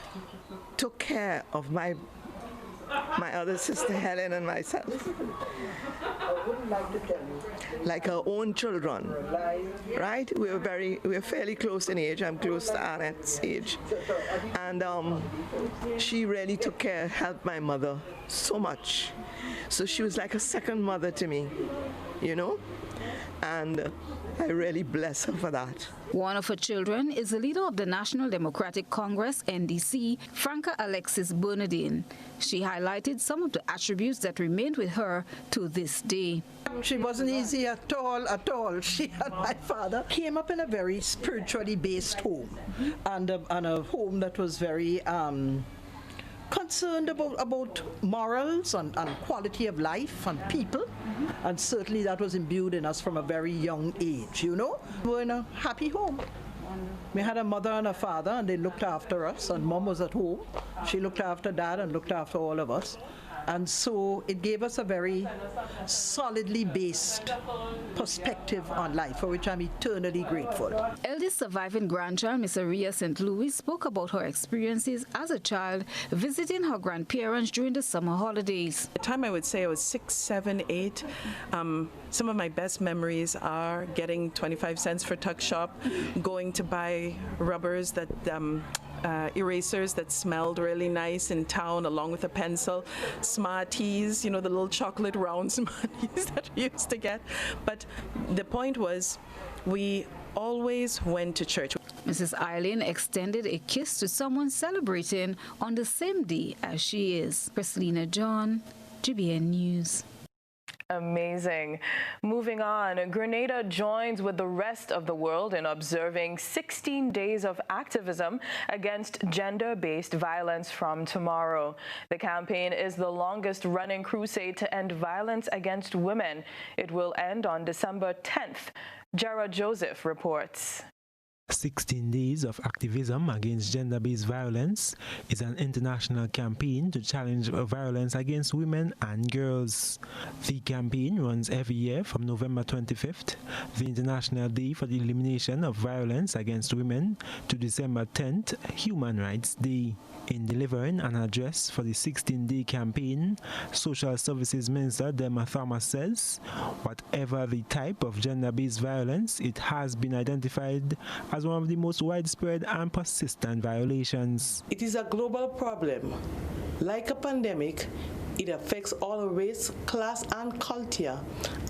took care of my other sister Helen and myself, like her own children, right? We were fairly close in age. I'm close to Annette's age. And she really took care, helped my mother so much. So she was like a second mother to me, you know? And I really bless her for that. One of her children is the leader of the National Democratic Congress, NDC, Franca Alexis Bernardine. She highlighted some of the attributes that remained with her to this day. She wasn't easy at all. She and my father came up in a very spiritually based home, and a home that was very concerned about morals and quality of life and people, and certainly that was imbued in us from a very young age, you know. We were in a happy home. We had a mother and a father, and they looked after us, and Mom was at home. She looked after Dad and looked after all of us. And so it gave us a very solidly based perspective on life, for which I'm eternally grateful. Eldest surviving grandchild, Miss Aria St. Louis, spoke about her experiences as a child visiting her grandparents during the summer holidays. The time I would say I was 6, 7, 8. Some of my best memories are getting 25 cents for tuck shop, going to buy rubbers that erasers that smelled really nice in town, along with a pencil, Smarties, you know, the little chocolate round Smarties that we used to get. But the point was, we always went to church. Mrs. Eileen extended a kiss to someone celebrating on the same day as she is. Chrislyn John, GBN News. Amazing. Moving on, Grenada joins with the rest of the world in observing 16 days of activism against gender-based violence from tomorrow. The campaign is the longest-running crusade to end violence against women. It will end on December 10th. Gerard Joseph reports. 16 Days of Activism Against Gender-Based Violence is an international campaign to challenge violence against women and girls. The campaign runs every year from November 25th, the International Day for the Elimination of Violence Against Women, to December 10th, Human Rights Day. In delivering an address for the 16-day campaign, Social Services Minister Delma Thomas says, whatever the type of gender-based violence, it has been identified as one of the most widespread and persistent violations. It is a global problem. Like a pandemic, it affects all race, class, and culture,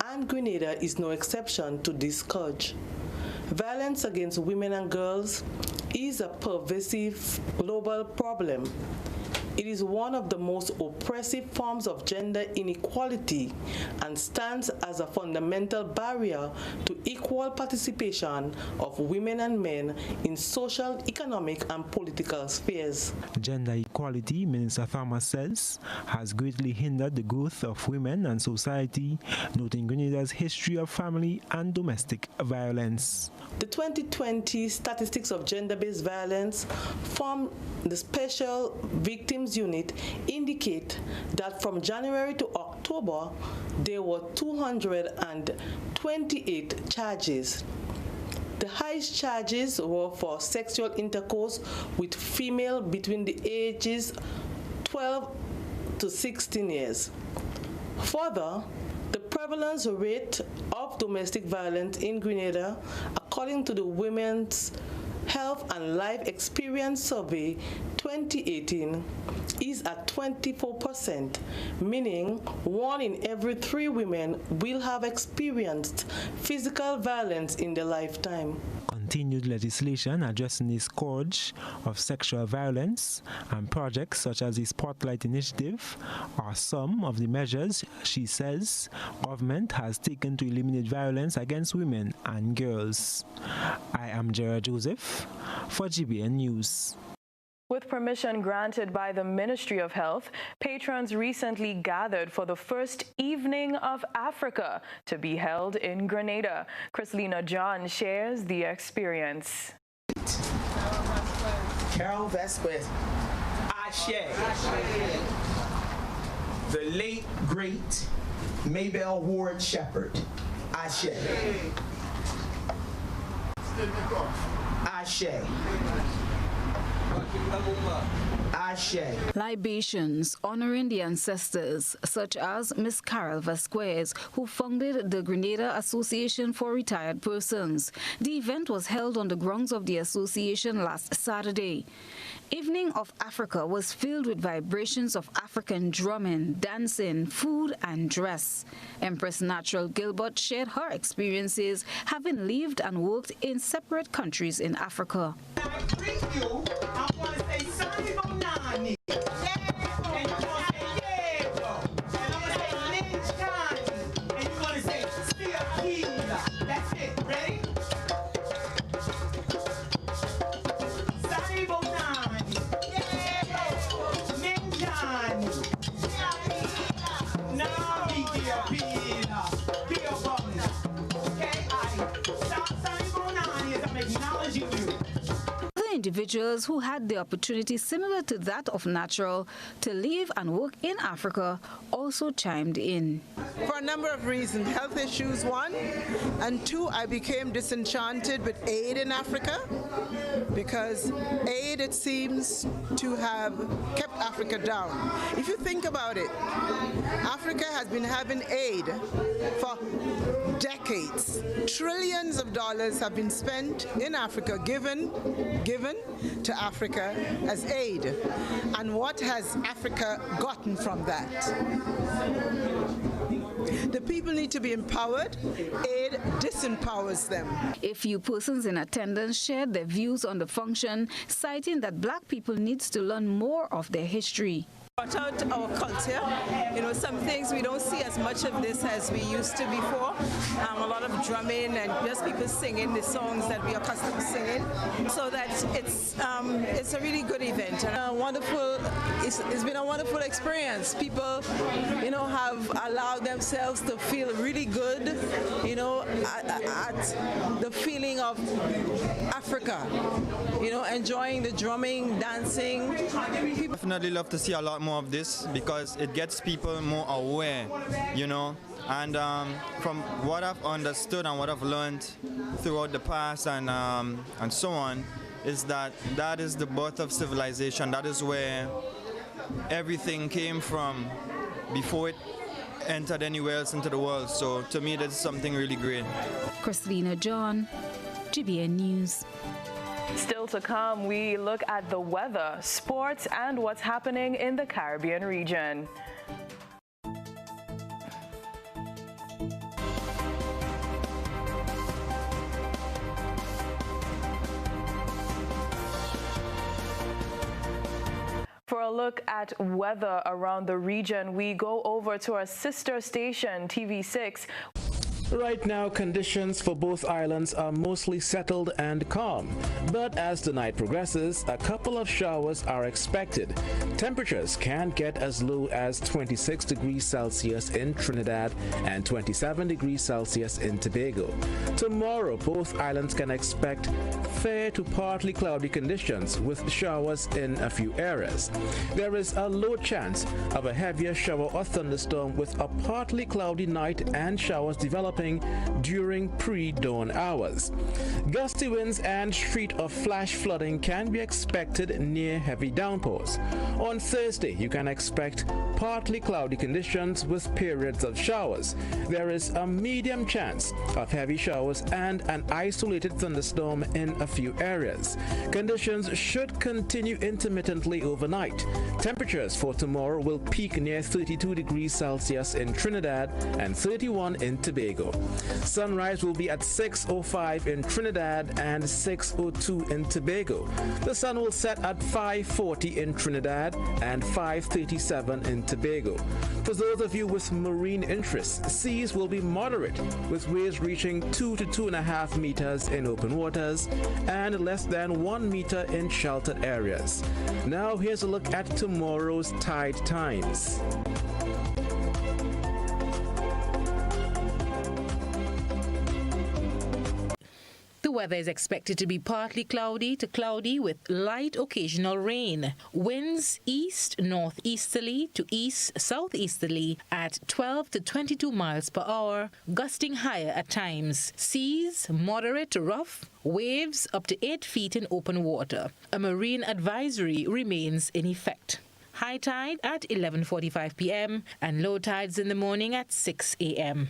and Grenada is no exception to this scourge. Violence against women and girls is a pervasive global problem. It is one of the most oppressive forms of gender inequality and stands as a fundamental barrier to equal participation of women and men in social, economic, and political spheres. Gender equality, Minister Thomas says, has greatly hindered the growth of women and society, noting Grenada's history of family and domestic violence. The 2020 statistics of gender-based violence from the Special Victims Unit indicate that from January to October, there were 228 charges. The highest charges were for sexual intercourse with female between the ages 12 to 16 years. Further, the prevalence rate of domestic violence in Grenada, according to the Women's Health and Life Experience Survey 2018, is at 24%, meaning 1 in every 3 women will have experienced physical violence in their lifetime. Continued legislation addressing the scourge of sexual violence and projects such as the Spotlight Initiative are some of the measures, she says, government has taken to eliminate violence against women and girls. I am Gerard Joseph for GBN News. With permission granted by the Ministry of Health, patrons recently gathered for the first Evening of Africa to be held in Grenada. Chrislyn John shares the experience. Carol Vesquez, Ashe. the late, great Maybelle Ward Shepherd. Ashe. Ashe. Ashe. Libations honoring the ancestors, such as Miss Carol Vasquez, who founded the Grenada Association for Retired Persons. The event was held on the grounds of the association last Saturday. Evening of Africa was filled with vibrations of African drumming, dancing, food, and dress. Empress Natural Gilbert shared her experiences, having lived and worked in separate countries in Africa. Individuals who had the opportunity similar to that of Natural to live and work in Africa also chimed in. For a number of reasons, health issues, one, and two, I became disenchanted with aid in Africa because aid, it seems, to have kept Africa down. If you think about it, Africa has been having aid for decades. Trillions of dollars have been spent in Africa, given to Africa as aid. And what has Africa gotten from that? The people need to be empowered. Aid disempowers them. A few persons in attendance shared their views on the function, citing that Black people need to learn more of their history. Brought out our culture. You know, some things we don't see as much of this as we used to before. A lot of drumming and just people singing the songs that we are accustomed to singing. So that it's a really good event. It's been a wonderful experience. People, you know, have allowed themselves to feel really good, you know, at the feeling of Africa. You know, enjoying the drumming, dancing. People definitely love to see a lot more of this because it gets people more aware, you know, and from what I've understood and what I've learned throughout the past and so on, is that is the birth of civilization. That is where everything came from before it entered anywhere else into the world. So to me, that's something really great. Chrislyn John, GBN News. Still to come, we look at the weather, sports, and what's happening in the Caribbean region. For a look at weather around the region, we go over to our sister station, TV6. Right now, conditions for both islands are mostly settled and calm, but as the night progresses, a couple of showers are expected. Temperatures can get as low as 26 degrees Celsius in Trinidad and 27 degrees Celsius in Tobago. Tomorrow, both islands can expect fair to partly cloudy conditions with showers in a few areas. There is a low chance of a heavier shower or thunderstorm with a partly cloudy night and showers developing during pre-dawn hours. Gusty winds and street or flash flooding can be expected near heavy downpours. On Thursday, you can expect partly cloudy conditions with periods of showers. There is a medium chance of heavy showers and an isolated thunderstorm in a few areas. Conditions should continue intermittently overnight. Temperatures for tomorrow will peak near 32 degrees Celsius in Trinidad and 31 in Tobago. Sunrise will be at 6:05 in Trinidad and 6:02 in Tobago. The sun will set at 5:40 in Trinidad and 5:37 in Tobago. For those of you with marine interests, seas will be moderate, with waves reaching 2 to 2.5 meters in open waters and less than 1 meter in sheltered areas. Now here's a look at tomorrow's tide times. The weather is expected to be partly cloudy to cloudy with light occasional rain. Winds east-northeasterly to east-southeasterly at 12 to 22 miles per hour, gusting higher at times. Seas moderate to rough, waves up to 8 feet in open water. A marine advisory remains in effect. High tide at 11:45 p.m. and low tides in the morning at 6 a.m.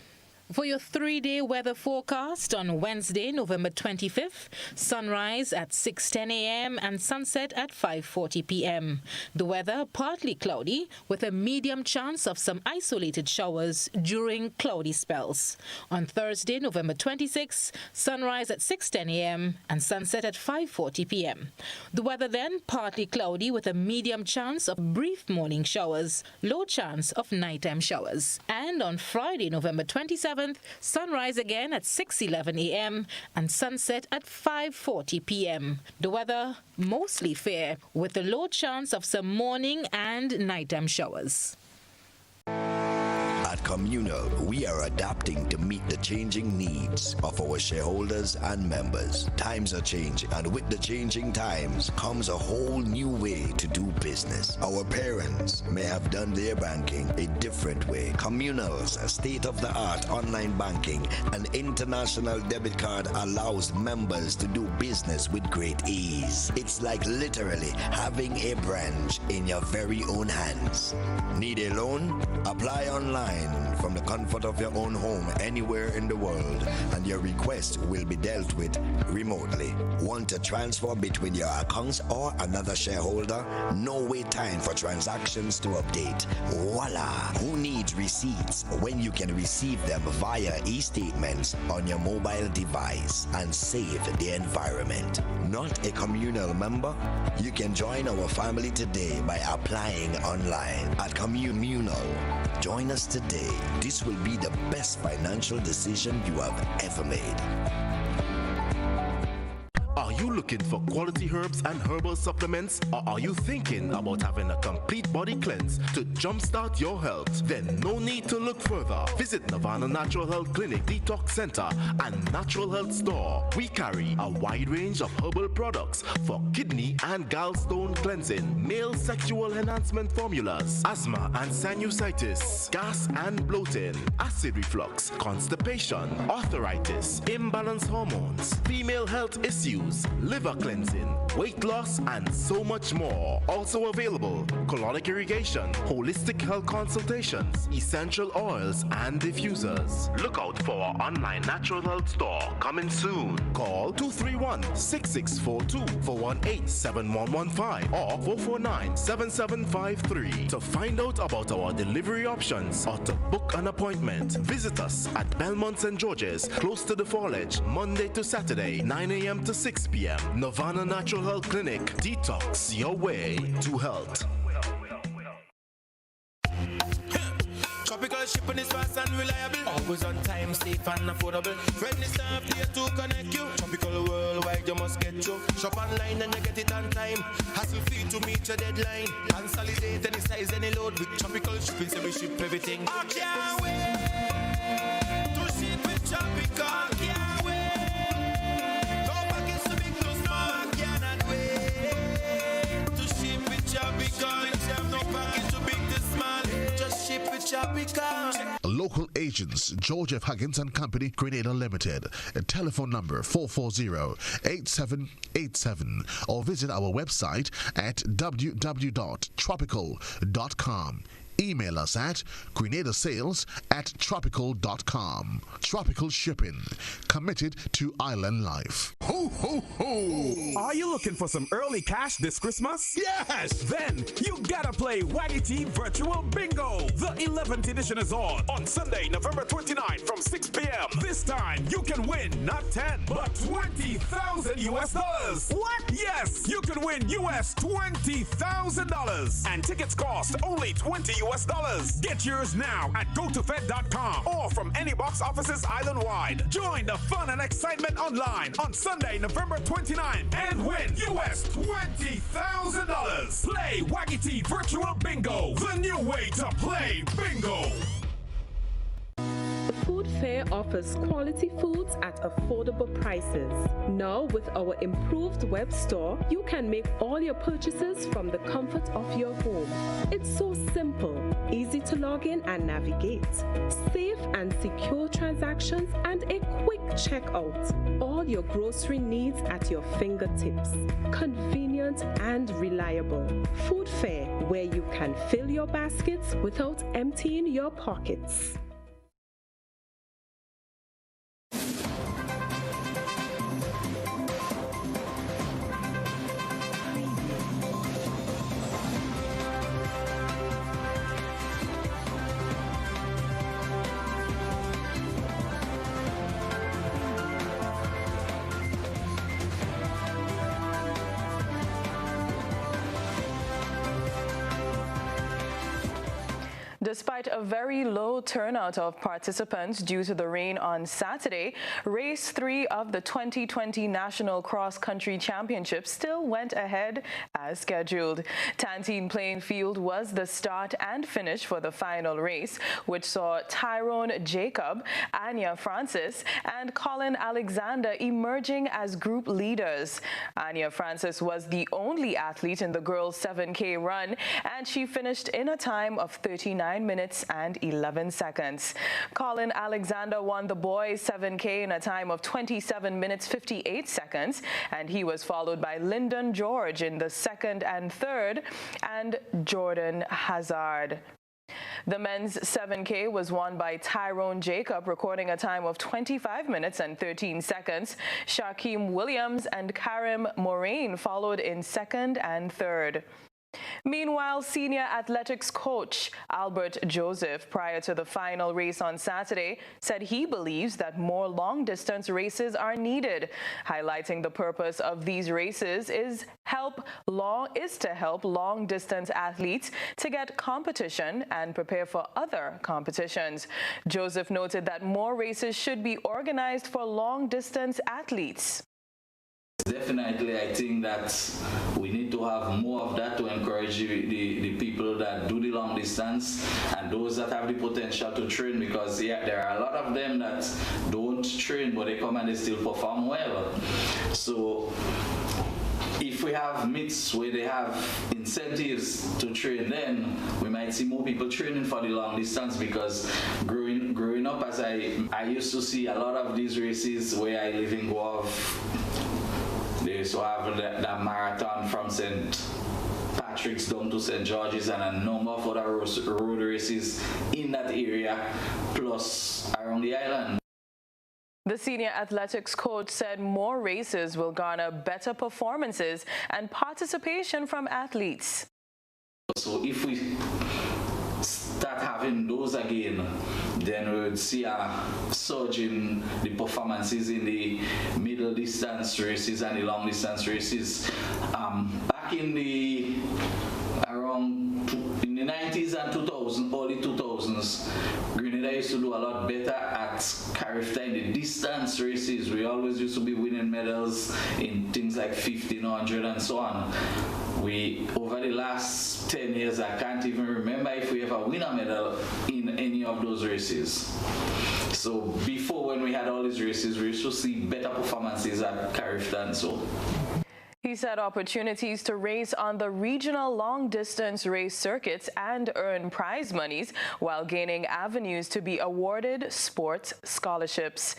For your 3-day weather forecast on Wednesday, November 25th, sunrise at 6:10 a.m. and sunset at 5:40 p.m. The weather partly cloudy with a medium chance of some isolated showers during cloudy spells. On Thursday, November 26th, sunrise at 6:10 a.m. and sunset at 5:40 p.m. The weather then partly cloudy with a medium chance of brief morning showers, low chance of nighttime showers. And on Friday, November 27th, sunrise again at 6:11 a.m. and sunset at 5:40 p.m. The weather mostly fair with a low chance of some morning and nighttime showers. At Communal, we are adapting to meet the changing needs of our shareholders and members. Times are changing, and with the changing times comes a whole new way to do business. Our parents may have done their banking a different way. Communal's state-of-the-art online banking and international debit card allows members to do business with great ease. It's like literally having a branch in your very own hands. Need a loan? Apply online from the comfort of your own home anywhere in the world, and your request will be dealt with remotely. Want to transfer between your accounts or another shareholder? No wait time for transactions to update. Voila! Who needs receipts when you can receive them via e-statements on your mobile device and save the environment? Not a Communal member? You can join our family today by applying online at Communal. Join us today. This will be the best financial decision you have ever made. Are you looking for quality herbs and herbal supplements? Or are you thinking about having a complete body cleanse to jumpstart your health? Then no need to look further. Visit Nirvana Natural Health Clinic, Detox Center, and Natural Health Store. We carry a wide range of herbal products for kidney and gallstone cleansing, male sexual enhancement formulas, asthma and sinusitis, gas and bloating, acid reflux, constipation, arthritis, imbalanced hormones, female health issues, liver cleansing, weight loss, and so much more. Also available, colonic irrigation, holistic health consultations, essential oils, and diffusers. Look out for our online natural health store coming soon. Call 231-6642 for 18-7115 or 449-7753 to find out about our delivery options or to book an appointment. Visit us at Belmont St. George's, close to the Fallage, Monday to Saturday, 9 a.m. to 6 p.m. Nirvana Natural Health Clinic. Detox your way to health. Tropical shipping is fast and reliable. Always on time, safe and affordable. Friendly staff here to connect you. Tropical worldwide, you must get you. Shop online and you get it on time. Hassle free to meet your deadline. Consolidate any size, any load with tropical shipping, so we ship everything. I can't wait to ship with tropical. Can't wait. No package too big, too small. I cannot wait to ship with tropical. No package too big, too small. Just ship with tropical. Local agents, George F. Huggins and Company, Grenada Limited. Telephone number 440-8787 or visit our website at www.tropical.com. Email us at grenadasales@tropical.com. Tropical Shipping, committed to island life. Ho, ho, ho! Are you looking for some early cash this Christmas? Yes! Then you gotta play Waggy T Virtual Bingo! The 11th edition is on Sunday, November 29th from 6 p.m. This time you can win not 10, but $20,000 US. What? Yes! You can win US $20,000! And tickets cost only $20 US. Get yours now at gotofed.com or from any box offices island-wide. Join the fun and excitement online on Sunday, November 29th and win US $20,000. Play Waggy T Virtual Bingo, the new way to play bingo. Food Fair offers quality foods at affordable prices. Now, with our improved web store, you can make all your purchases from the comfort of your home. It's so simple, easy to log in and navigate, safe and secure transactions, and a quick checkout. All your grocery needs at your fingertips. Convenient and reliable. Food Fair, where you can fill your baskets without emptying your pockets. Despite a very low turnout of participants due to the rain on Saturday, Race 3 of the 2020 National Cross Country Championship still went ahead as scheduled. Tantine Plainfield was the start and finish for the final race, which saw Tyrone Jacob, Anya Francis, and Colin Alexander emerging as group leaders. Anya Francis was the only athlete in the girls' 7K run, and she finished in a time of 39 minutes and 11 seconds. Colin Alexander won the boys' 7K in a time of 27 minutes 58 seconds, and he was followed by Lyndon George in the second and third, and Jordan Hazard. The men's 7K was won by Tyrone Jacob, recording a time of 25 minutes and 13 seconds. Shaquem Williams and Karim Moraine followed in second and third. Meanwhile, senior athletics coach Albert Joseph, prior to the final race on Saturday, said he believes that more long-distance races are needed, highlighting the purpose of these races is to help long-distance athletes to get competition and prepare for other competitions. Joseph noted that more races should be organized for long-distance athletes. Definitely, I think that we need to have more of that to encourage the people that do the long distance and those that have the potential to train, because there are a lot of them that don't train but they come and they still perform well. So if we have meets where they have incentives to train, then we might see more people training for the long distance, because growing up, as I used to see a lot of these races where I live in Guelph. They used to have that marathon from St. Patrick's down to St. George's and a number of other road races in that area, plus around the island. The senior athletics coach said more races will garner better performances and participation from athletes. So if we start having those again, then we would see a surge in the performances in the middle distance races and the long distance races. Back in the 90s and 2000s, early 2000s, Grenada used to do a lot better at Carifta in the distance races. We always used to be winning medals in things like 1500 and so on. Over the last 10 years, I can't even remember if we ever win a medal in any of those races. So before, when we had all these races, we used to see better performances at Carifta and so. He said opportunities to race on the regional long-distance race circuits and earn prize monies while gaining avenues to be awarded sports scholarships.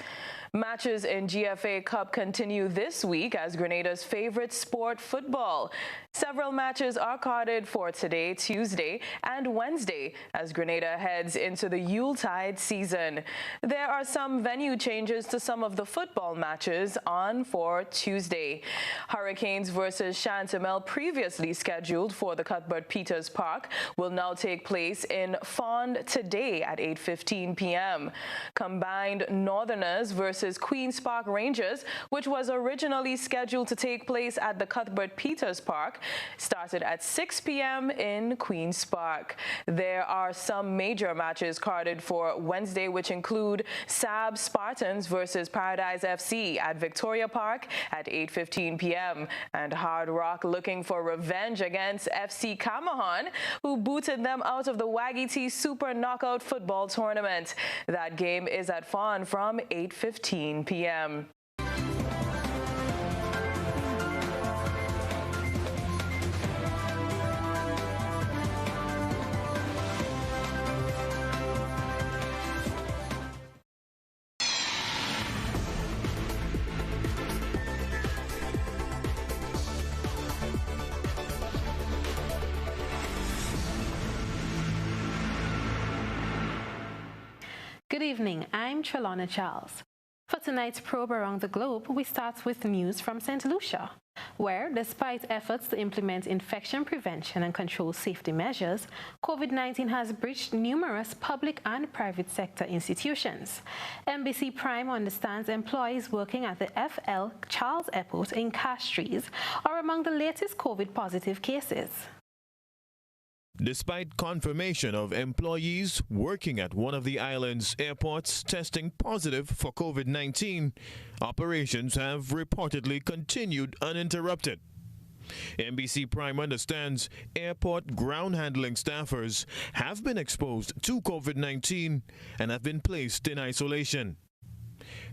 Matches in GFA Cup continue this week as Grenada's favorite sport, football. Several matches are carded for today, Tuesday, and Wednesday as Grenada heads into the Yuletide season. There are some venue changes to some of the football matches on for Tuesday. Hurricanes versus Chantemel, previously scheduled for the Cuthbert Peters Park, will now take place in Fond today at 8:15 p.m. Combined Northerners versus Queen's Park Rangers, which was originally scheduled to take place at the Cuthbert Peters Park, started at 6 p.m. in Queen's Park. There are some major matches carded for Wednesday, which include SAB Spartans versus Paradise FC at Victoria Park at 8:15 p.m. p.m. And Hard Rock looking for revenge against FC Camahan, who booted them out of the Wagiti Super Knockout Football Tournament. That game is at Fawn from 8:15 p.m. Good evening, I'm Trellona Charles. For tonight's probe around the globe, we start with news from St. Lucia, where, despite efforts to implement infection prevention and control safety measures, COVID-19 has breached numerous public and private sector institutions. NBC Prime understands employees working at the FL Charles Airport in Castries are among the latest COVID-positive cases. Despite confirmation of employees working at one of the island's airports testing positive for COVID-19, operations have reportedly continued uninterrupted. NBC Prime understands airport ground handling staffers have been exposed to COVID-19 and have been placed in isolation.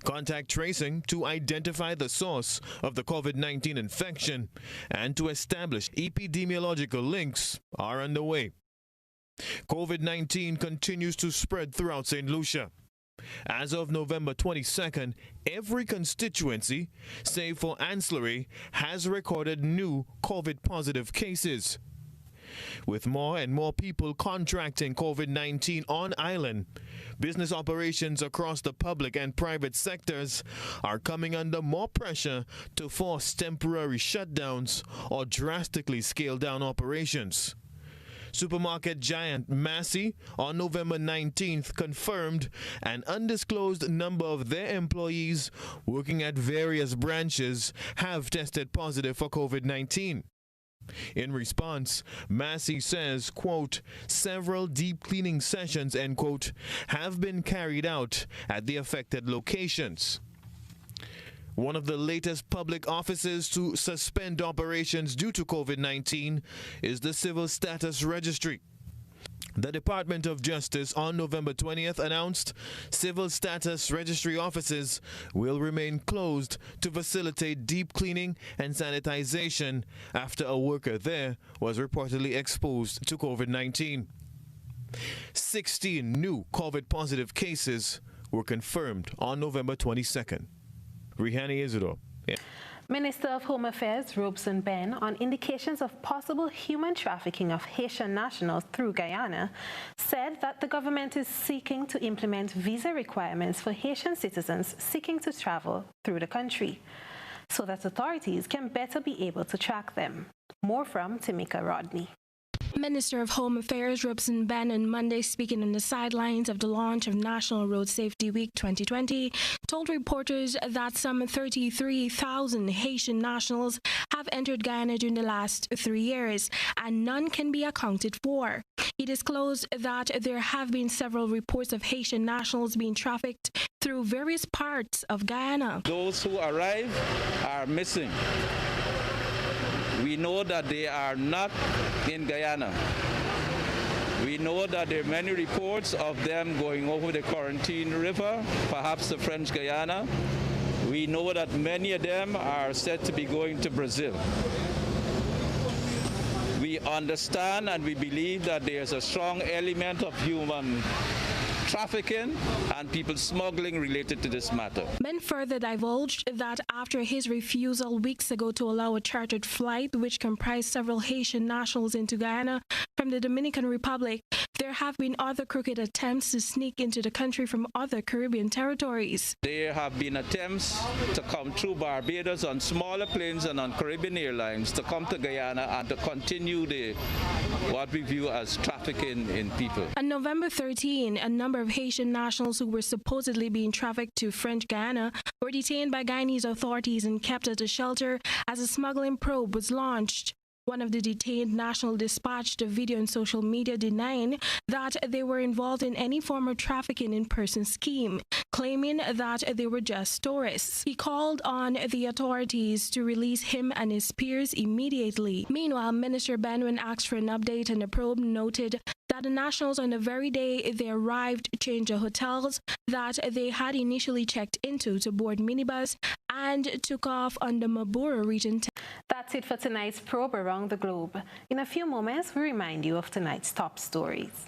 Contact tracing to identify the source of the COVID-19 infection and to establish epidemiological links are underway. COVID-19 continues to spread throughout St. Lucia. As of November 22nd, every constituency, save for Ancillary, has recorded new COVID-positive cases. With more and more people contracting COVID-19 on island, business operations across the public and private sectors are coming under more pressure to force temporary shutdowns or drastically scale down operations. Supermarket giant Massey on November 19th confirmed an undisclosed number of their employees working at various branches have tested positive for COVID-19. In response, Massey says, quote, several deep cleaning sessions, end quote, have been carried out at the affected locations. One of the latest public offices to suspend operations due to COVID-19 is the Civil Status Registry. The Department of Justice on November 20th announced Civil Status Registry offices will remain closed to facilitate deep cleaning and sanitization after a worker there was reportedly exposed to COVID-19. 16 new COVID-positive cases were confirmed on November 22nd. Rihani Isidore. Yeah. Minister of Home Affairs Robeson Ben, on indications of possible human trafficking of Haitian nationals through Guyana, said that the government is seeking to implement visa requirements for Haitian citizens seeking to travel through the country, so that authorities can better be able to track them. More from Tamika Rodney. Minister of Home Affairs Robeson Ben on Monday, speaking on the sidelines of the launch of National Road Safety Week 2020, told reporters that some 33,000 Haitian nationals have entered Guyana during the last 3 years, and none can be accounted for. He disclosed that there have been several reports of Haitian nationals being trafficked through various parts of Guyana. Those who arrive are missing. We know that they are not in Guyana. We know that there are many reports of them going over the Quarantine River, perhaps the French Guyana. We know that many of them are said to be going to Brazil. We understand and we believe that there's a strong element of human trafficking and people smuggling related to this matter. Ben further divulged that after his refusal weeks ago to allow a chartered flight which comprised several Haitian nationals into Guyana from the Dominican Republic, there have been other crooked attempts to sneak into the country from other Caribbean territories. There have been attempts to come through Barbados on smaller planes and on Caribbean Airlines to come to Guyana and to continue what we view as trafficking in people. On November 13, a number of Haitian nationals who were supposedly being trafficked to French Guyana were detained by Guyanese authorities and kept at a shelter as a smuggling probe was launched. One of the detained nationals dispatched a video on social media denying that they were involved in any form of trafficking in person scheme, claiming that they were just tourists. He called on the authorities to release him and his peers immediately. Meanwhile, Minister Ben, when asked for an update on the probe, noted that the nationals on the very day they arrived changed the hotels that they had initially checked into to board minibus and took off on the Mabura region. That's it for tonight's probe around the globe. In a few moments, we remind you of tonight's top stories.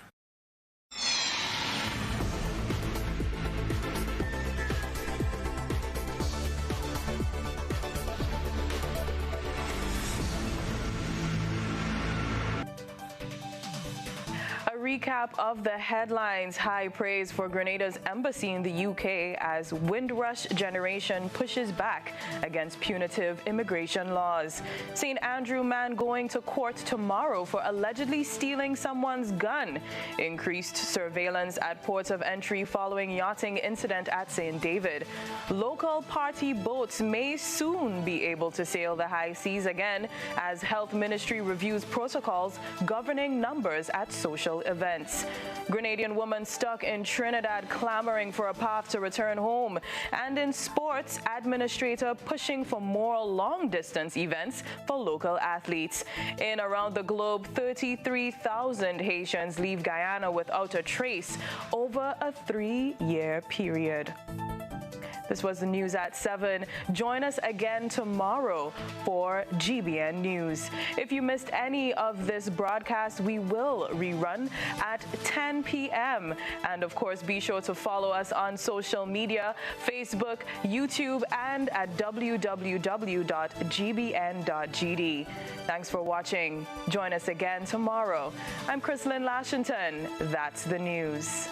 Recap of the headlines. High praise for Grenada's embassy in the UK as Windrush generation pushes back against punitive immigration laws. St. Andrew man going to court tomorrow for allegedly stealing someone's gun. Increased surveillance at ports of entry following yachting incident at St. David. Local party boats may soon be able to sail the high seas again as Health Ministry reviews protocols governing numbers at social events. Grenadian woman stuck in Trinidad clamoring for a path to return home. And in sports, administrator pushing for more long-distance events for local athletes. In around the globe, 33,000 Haitians leave Guyana without a trace over a 3-year period. This was the news at 7. Join us again tomorrow for GBN News. If you missed any of this broadcast, we will rerun at 10 p.m. And of course, be sure to follow us on social media, Facebook, YouTube, and at www.gbn.gd. Thanks for watching. Join us again tomorrow. I'm Chrislyn Lashington. That's the news.